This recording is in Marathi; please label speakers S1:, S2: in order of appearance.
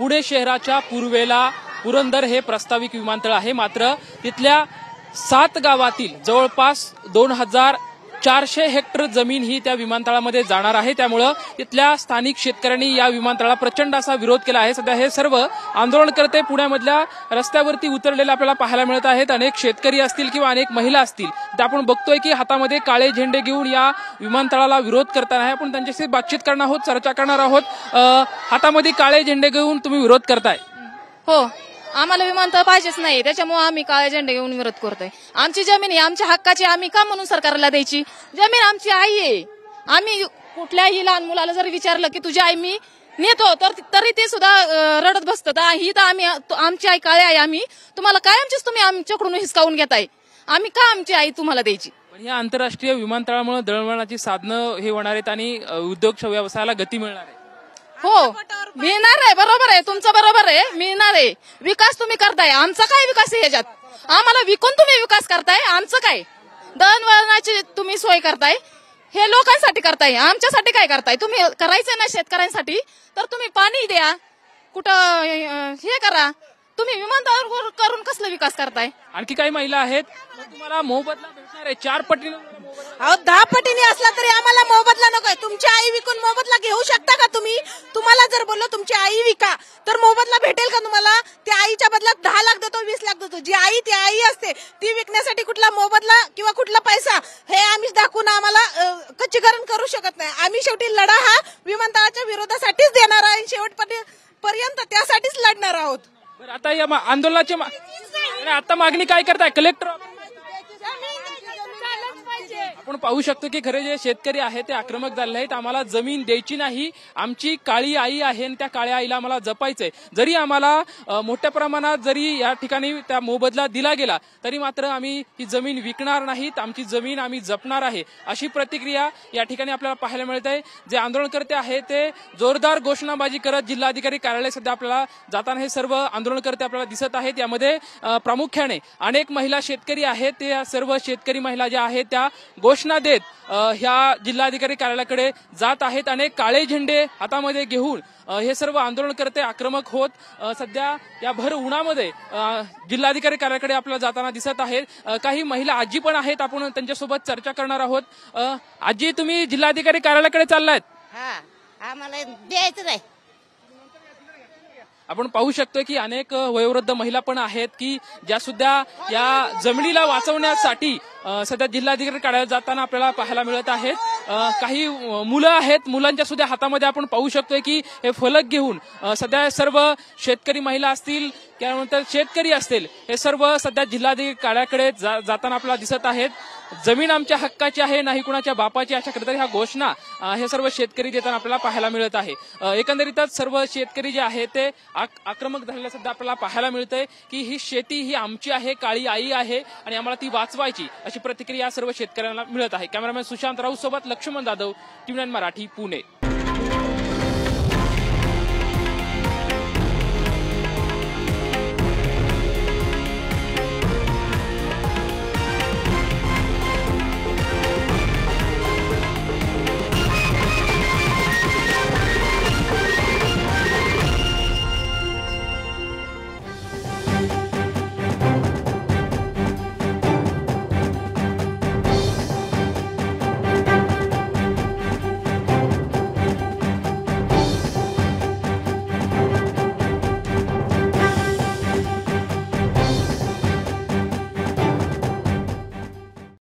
S1: पुणे शहराच्या पूर्वेला पुरंदर हे प्रस्तावित विमानतळ आहे। मात्र तिथल्या 7 गावातील जवळपास 2400 हेक्टर जमीन ही त्या विमानतळामध्ये जाणार आहे। त्यामुळे तिथल्या स्थानिक शेतकऱ्यांनी या विमानतळाला प्रचंड असा विरोध केला आहे। सध्या हे सर्व आंदोलनकर्ते पुण्यामधल्या रस्त्यावरती उतरलेले आपल्याला पाहायला मिळत आहेत। अनेक शेतकरी असतील किंवा अनेक महिला असतील तर आपण बघतोय की हातामध्ये काळे झेंडे घेऊन या विमानतळाला विरोध करताना आहे। आपण त्यांच्याशी बातचीत करणार आहोत, चर्चा करणार आहोत। हातामध्ये काळे झेंडे घेऊन तुम्ही विरोध करताय?
S2: हो, आम्हाला विमानतळ पाहिजेच नाही, त्याच्यामुळे आम्ही काळे झेंडे घेऊन विरोध करतोय। आमची जमीन आहे, आमच्या हक्काची, आम्ही का म्हणून सरकारला द्यायची? जमीन आमची आई आहे। आम्ही कुठल्याही लहान मुलाला जर विचारलं की तुझी आई मी नेतो तर तरी ते सुद्धा रडत बसतात। ही तर आम्ही आमची आई काळे आहे, आम्ही तुम्हाला काय आमचीच तुम्ही आमच्याकडून हिसकावून घेताय, आम्ही का आमची आई तुम्हाला द्यायची?
S1: पण या आंतरराष्ट्रीय विमानतळामुळे दळणवळणाची साधनं हे होणार आहेत आणि उद्योग व्यवसायाला गती मिळणार आहे।
S2: हो, मिळणार आहे, बरोबर आहे, तुमचं बरोबर आहे, मिळणार आहे। विकास तुम्ही करताय, आमचा काय विकास आहे याच्यात? आम्हाला विकून तुम्ही विकास करताय, आमचं काय? दळणवळणाची तुम्ही सोय करताय, हे लोकांसाठी करताय, आमच्यासाठी काय करताय? तुम्ही करायचं ना शेतकऱ्यांसाठी तर तुम्ही पाणी द्या, कुठं हे करा, तुम्ही विमानतळावर करून कसला विकास करताय?
S1: आणखी काही महिला आहेत, तुम्हाला मोबदला भेटणार आहे 4 पटीने?
S3: 10 पटीने असला तरी आम्हाला मोबदला नकोय। तुमची आई विकून मोबदला घेऊ शकता का तुम्ही? तुम्हाला जर बोललो तुमची आई विका तर मोबदला भेटेल का तुम्हाला? त्या आईच्या बदल्यात 10 लाख देतो, 20 लाख देतो। जी आई ती आई असते, ती विकण्यासाठी कुठला मोबदला किंवा कुठला पैसा हे आम्ही दाखवून आम्हाला खच्चीकरण करू शकत नाही। आम्ही शेवटी लढा हा विमानतळाच्या विरोधासाठीच देणार आहे, शेवटपर्यंत त्यासाठीच लढणार आहोत।
S1: आता या आंदोलनाची आता मागणी काय करताय? कलेक्टर आपण पाहू शकतो की खरे जे शेतकरी आहेत ते आक्रमक झाले आहेत। आम्हाला जमीन द्यायची नाही, आमची काळी आई आहे आणि त्या काळ्या आईला आम्हाला जपायचंय। जरी आम्हाला मोठ्या प्रमाणात जरी या ठिकाणी त्या मोबदला दिला गेला तरी मात्र आम्ही ही जमीन विकणार नाहीत, आमची जमीन आम्ही जपणार आहे, अशी प्रतिक्रिया या ठिकाणी आपल्याला पाहायला मिळत आहे। जे आंदोलनकर्ते आहेत ते जोरदार घोषणाबाजी करत जिल्हाधिकारी कार्यालय सध्या आपल्याला जाताना हे सर्व आंदोलनकर्ते आपल्याला दिसत आहेत। यामध्ये प्रामुख्याने अनेक महिला शेतकरी आहेत, ते सर्व शेतकरी महिला ज्या आहेत त्या घोषणा देत ह्या जिल्हाधिकारी कार्यालयाकडे जात आहेत। अनेक काळे झेंडे हातामध्ये घेऊन हे सर्व आंदोलनकर्ते आक्रमक होत सध्या या भर उन्हामध्ये जिल्हाधिकारी कार्यालयाकडे आपल्याला जाताना दिसत आहेत। काही महिला आजी पण आहेत, आपण त्यांच्यासोबत चर्चा करणार आहोत। आजी, तुम्ही जिल्हाधिकारी कार्यालयाकडे चाललायत?
S3: आम्हाला द्यायचं नाही।
S1: आपण पाहू शकतो की अनेक वयोवृद्ध महिला पण आहेत की ज्या सुद्धा या जमिनीला वाचवण्यासाठी सध्या जिल्हाधिकारी कार्यालयात जाताना आपल्याला पाहायला मिळत आहेत। काही मुलं आहेत, मुलांच्या सुद्धा हातामध्ये आपण पाहू शकतोय की हे फलक घेऊन सध्या सर्व शेतकरी महिला असतील, त्यानंतर शेतकरी असतील, हे सर्व सध्या जिल्हाधिकारी कार्यालयाकडे जाताना आपल्याला दिसत आहेत। जमीन आमच्या हक्काची आहे, नाही कुणाच्या बापाची, अशा प्रकारे ह्या घोषणा हे सर्व शेतकरी देताना आपल्याला पाहायला मिळत आहे। एकंदरीतच सर्व शेतकरी जे आहेत ते आक्रमक झालेलं सध्या आपल्याला पाहायला मिळतंय की ही शेती ही आमची आहे, काळी आई आहे आणि आम्हाला ती वाचवायची, अशी प्रतिक्रिया सर्व शेतकऱ्यांना मिळत आहे। कॅमेरामॅन सुशांत राऊत सोबत लक्ष्मण जाधव, टीव्ही 9 मराठी, पुणे।